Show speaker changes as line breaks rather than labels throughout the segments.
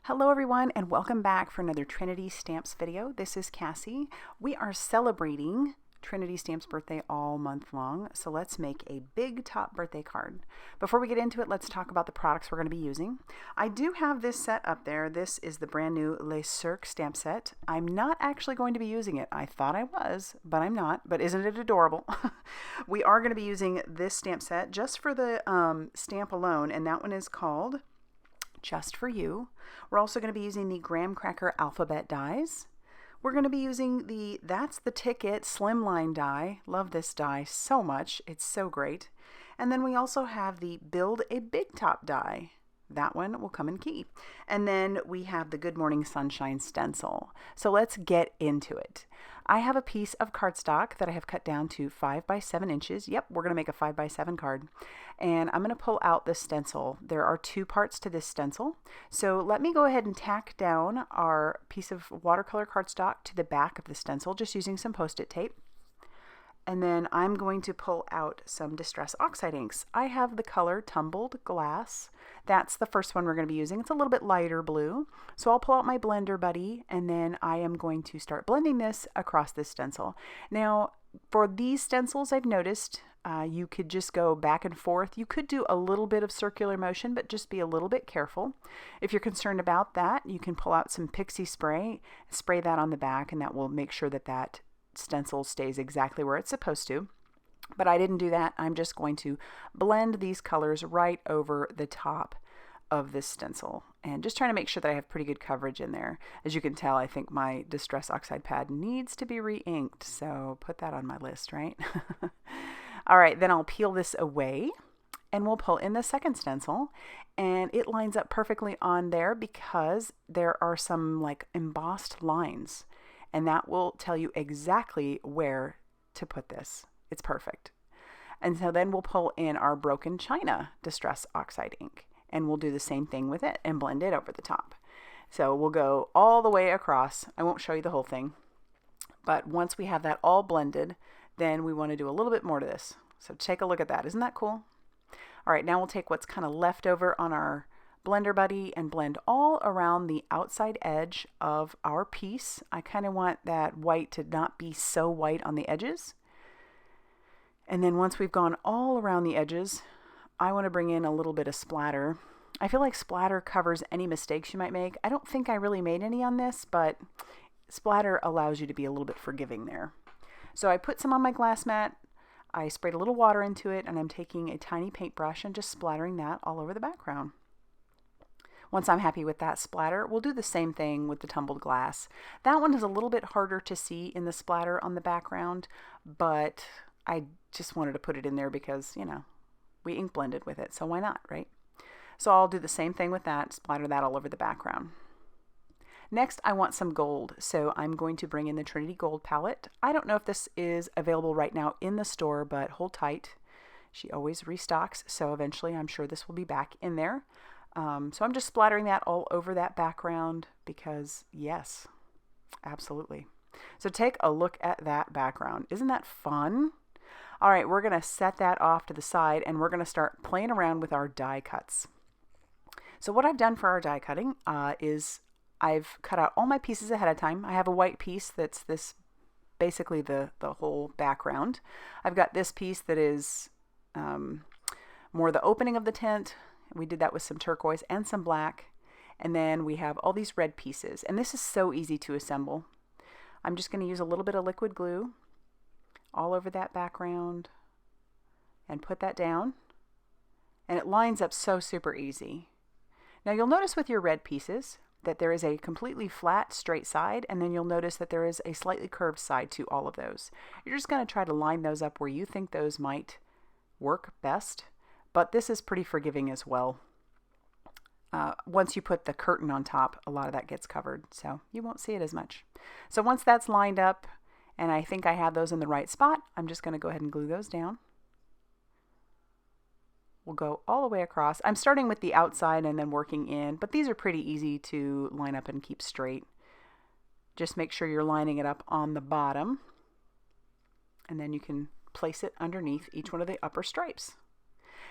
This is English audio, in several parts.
Hello everyone and welcome back for another Trinity Stamps video. This is Cassie. We are celebrating Trinity Stamps' birthday all month long, so let's make a big top birthday card. Before we get into it, let's talk about the products we're going to be using. I do have this set up there. This is the brand new Cirque stamp set. I'm not actually going to be using it. I thought I was, but I'm not. But isn't it adorable? We are going to be using this stamp set just for the stamp alone, and that one is called Just for You. We're also going to be using the graham cracker alphabet dies. We're going to be using the That's the Ticket Slimline die. Love this die so much. It's so great. And then we also have the Build a Big Top die. That one will come in key. And then we have the Good Morning Sunshine stencil. So let's get into it. I have a piece of cardstock that I have cut down to 5 by 7 inches. Yep, we're going to make a 5 by 7 card. And I'm going to pull out the stencil. There are 2 parts to this stencil. So let me go ahead and tack down our piece of watercolor cardstock to the back of the stencil, just using some Post-it tape. And then I'm going to pull out some Distress Oxide inks. I have the color Tumbled Glass. That's the first one we're going to be using. It's a little bit lighter blue. So I'll pull out my blender buddy, and then I am going to start blending this across this stencil. Now, for these stencils, I've noticed you could just go back and forth. You could do a little bit of circular motion, but just be a little bit careful. If you're concerned about that, you can pull out some pixie spray, spray that on the back, and that will make sure that that stencil stays exactly where it's supposed to. But I didn't do that. I'm just going to blend these colors right over the top of this stencil and just trying to make sure that I have pretty good coverage in there. As you can tell, I think my Distress Oxide pad needs to be re-inked, so put that on my list, right? All right, then I'll peel this away and we'll pull in the second stencil, and it lines up perfectly on there because there are some like embossed lines, and that will tell you exactly where to put this. It's perfect. And so then we'll pull in our Broken China Distress Oxide ink, and we'll do the same thing with it and blend it over the top. So we'll go all the way across. I won't show you the whole thing, but once we have that all blended, then we want to do a little bit more to this. So take a look at that. Isn't that cool? All right, now we'll take what's kind of left over on our blender buddy and blend all around the outside edge of our piece. I kind of want that white to not be so white on the edges. And then once we've gone all around the edges, I want to bring in a little bit of splatter. I feel like splatter covers any mistakes you might make. I don't think I really made any on this, but splatter allows you to be a little bit forgiving there. So I put some on my glass mat. I sprayed a little water into it, and I'm taking a tiny paintbrush and just splattering that all over the background. Once I'm happy with that splatter, we'll do the same thing with the Tumbled Glass. That one is a little bit harder to see in the splatter on the background, but I just wanted to put it in there because, you know, we ink blended with it, so why not, right? So I'll do the same thing with that, splatter that all over the background. Next, I want some gold, so I'm going to bring in the Trinity Gold palette. I don't know if this is available right now in the store, but hold tight. She always restocks, so eventually I'm sure this will be back in there. So I'm just splattering that all over that background because, yes, absolutely. So take a look at that background. Isn't that fun? All right, we're going to set that off to the side, and we're going to start playing around with our die cuts. So what I've done for our die cutting is I've cut out all my pieces ahead of time. I have a white piece that's this, basically the whole background. I've got this piece that is more the opening of the tent. We did that with some turquoise and some black. And then we have all these red pieces. And this is so easy to assemble. I'm just going to use a little bit of liquid glue all over that background and put that down. And it lines up so super easy. Now you'll notice with your red pieces that there is a completely flat, straight side, and then you'll notice that there is a slightly curved side to all of those. You're just going to try to line those up where you think those might work best. But this is pretty forgiving as well. Once you put the curtain on top, a lot of that gets covered, so you won't see it as much. So once that's lined up, and I think I have those in the right spot, I'm just going to go ahead and glue those down. We'll go all the way across. I'm starting with the outside and then working in, but these are pretty easy to line up and keep straight. Just make sure you're lining it up on the bottom, and then you can place it underneath each one of the upper stripes.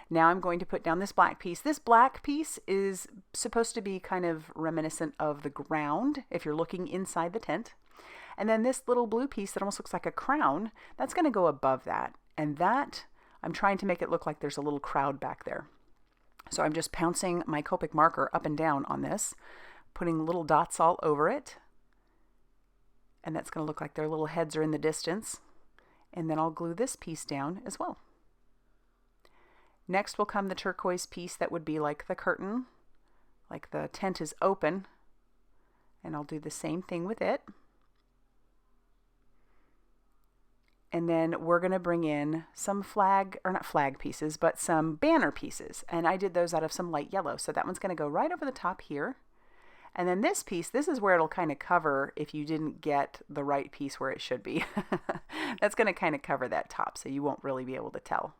Now I'm going to put down this black piece. This black piece is supposed to be kind of reminiscent of the ground if you're looking inside the tent. And then this little blue piece that almost looks like a crown, that's going to go above that. And that, I'm trying to make it look like there's a little crowd back there. So I'm just pouncing my Copic marker up and down on this, putting little dots all over it. And that's going to look like their little heads are in the distance. And then I'll glue this piece down as well. Next will come the turquoise piece that would be like the curtain, like the tent is open. And I'll do the same thing with it. And then we're going to bring in some flag, or not flag pieces, but some banner pieces. And I did those out of some light yellow. So that one's going to go right over the top here. And then this piece, this is where it'll kind of cover if you didn't get the right piece where it should be. That's going to kind of cover that top, so you won't really be able to tell.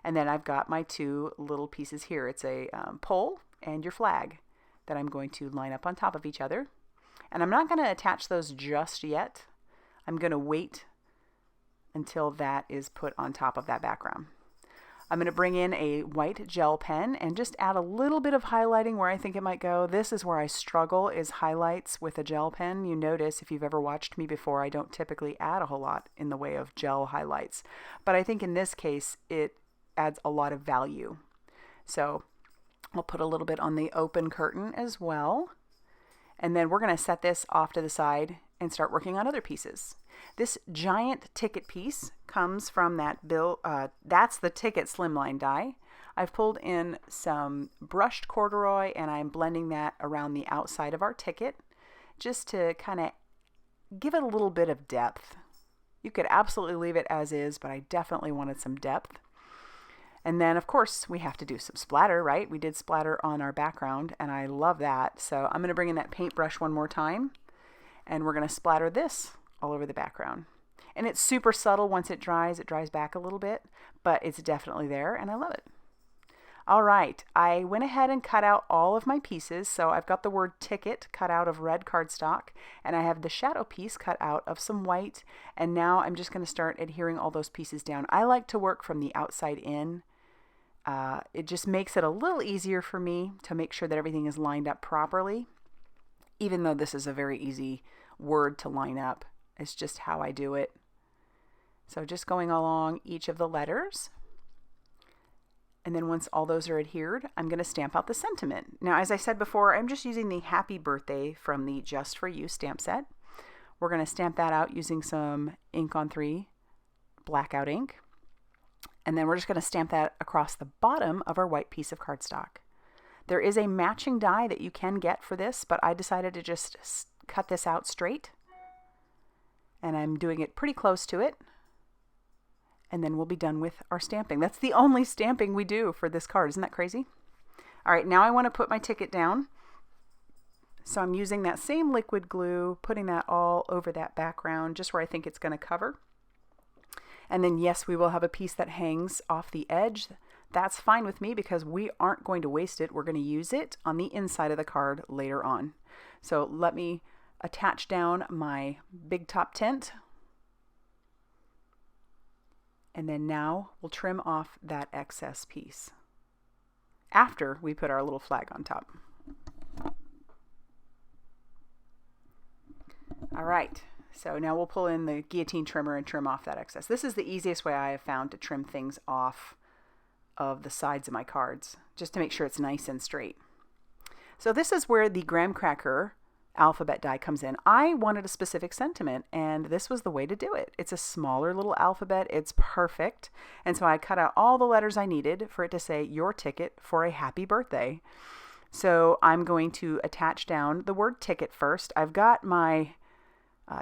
And then I've got my two little pieces here. It's a pole and your flag that I'm going to line up on top of each other. And I'm not going to attach those just yet. I'm going to wait until that is put on top of that background. I'm going to bring in a white gel pen and just add a little bit of highlighting where I think it might go. This is where I struggle, is highlights with a gel pen. You notice if you've ever watched me before, I don't typically add a whole lot in the way of gel highlights. But I think in this case, it adds a lot of value. So I'll put a little bit on the open curtain as well. And then we're going to set this off to the side and start working on other pieces. This giant ticket piece comes from that that's the ticket Slimline die. I've pulled in some brushed corduroy and I'm blending that around the outside of our ticket just to kind of give it a little bit of depth. You could absolutely leave it as is, but I definitely wanted some depth. And then, of course, we have to do some splatter, right? We did splatter on our background, and I love that. So I'm going to bring in that paintbrush one more time, and we're going to splatter this all over the background. And it's super subtle. Once it dries back a little bit, but it's definitely there, and I love it. All right, I went ahead and cut out all of my pieces. So I've got the word ticket cut out of red cardstock, and I have the shadow piece cut out of some white, and now I'm just going to start adhering all those pieces down. I like to work from the outside in. It just makes it a little easier for me to make sure that everything is lined up properly, even though this is a very easy word to line up. It's just how I do it. So just going along each of the letters. And then once all those are adhered, I'm going to stamp out the sentiment. Now, as I said before, I'm just using the Happy Birthday from the Just For You stamp set. We're going to stamp that out using some ink on 3 blackout ink. And then we're just going to stamp that across the bottom of our white piece of cardstock. There is a matching die that you can get for this, but I decided to just cut this out straight. And I'm doing it pretty close to it. And then we'll be done with our stamping. That's the only stamping we do for this card. Isn't that crazy? All right, now I want to put my ticket down. So I'm using that same liquid glue, putting that all over that background, just where I think it's going to cover. And then yes, we will have a piece that hangs off the edge. That's fine with me because we aren't going to waste it. We're going to use it on the inside of the card later on. So let me attach down my big top tent. And then now we'll trim off that excess piece after we put our little flag on top. All right. So now we'll pull in the guillotine trimmer and trim off that excess. This is the easiest way I have found to trim things off of the sides of my cards, just to make sure it's nice and straight. So this is where the graham cracker alphabet die comes in. I wanted a specific sentiment, and this was the way to do it. It's a smaller little alphabet. It's perfect. And so I cut out all the letters I needed for it to say your ticket for a happy birthday. So I'm going to attach down the word ticket first. I've got my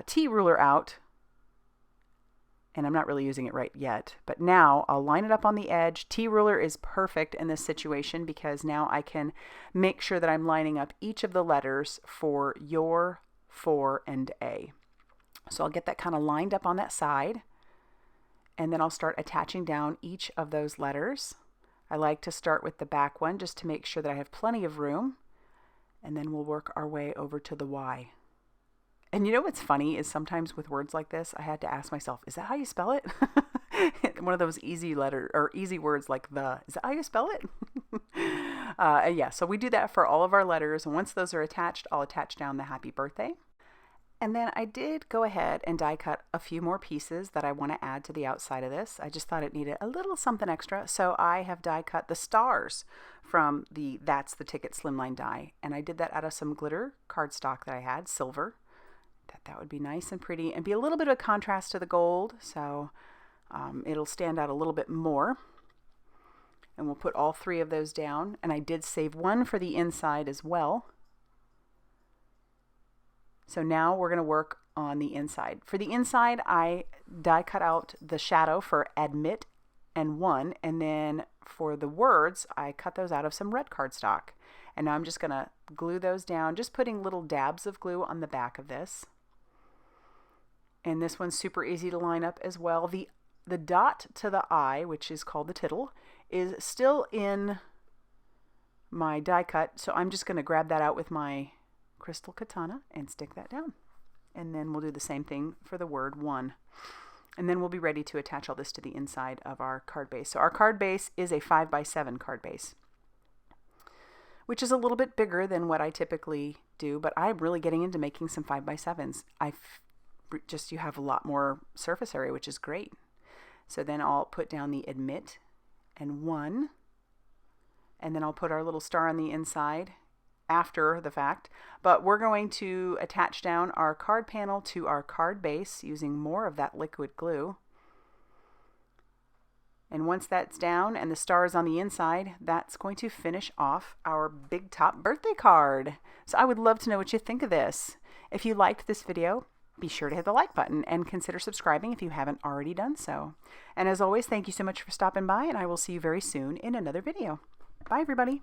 T ruler out, and I'm not really using it right yet, but now I'll line it up on the edge. T ruler is perfect in this situation because now I can make sure that I'm lining up each of the letters for your, for, and A. So I'll get that kind of lined up on that side, and then I'll start attaching down each of those letters. I like to start with the back one just to make sure that I have plenty of room, and then we'll work our way over to the Y. And you know what's funny is sometimes with words like this, I had to ask myself, is that how you spell it? One of those easy letter or easy words like the. Is that how you spell it? Yeah, so we do that for all of our letters. And once those are attached, I'll attach down the happy birthday. And then I did go ahead and die cut a few more pieces that I want to add to the outside of this. I just thought it needed a little something extra. So I have die cut the stars from the That's the Ticket Slimline die. And I did that out of some glitter cardstock that I had, silver. That would be nice and pretty and be a little bit of a contrast to the gold. So it'll stand out a little bit more. And we'll put all 3 of those down. And I did save one for the inside as well. So now we're going to work on the inside. For the inside, I die cut out the shadow for admit and one. And then for the words, I cut those out of some red cardstock. And now I'm just going to glue those down, just putting little dabs of glue on the back of this. And this one's super easy to line up as well. The dot to the I, which is called the tittle, is still in my die cut. So I'm just going to grab that out with my crystal katana and stick that down. And then we'll do the same thing for the word one. And then we'll be ready to attach all this to the inside of our card base. So our card base is a 5x7 card base, which is a little bit bigger than what I typically do, but I'm really getting into making some 5x7s. You have a lot more surface area, which is great. So then I'll put down the admit and one, and then I'll put our little star on the inside after the fact, but we're going to attach down our card panel to our card base using more of that liquid glue. And once that's down and the star is on the inside, that's going to finish off our big top birthday card. So I would love to know what you think of this. If you liked this video, be sure to hit the like button and consider subscribing if you haven't already done so. And as always, thank you so much for stopping by, and I will see you very soon in another video. Bye, everybody.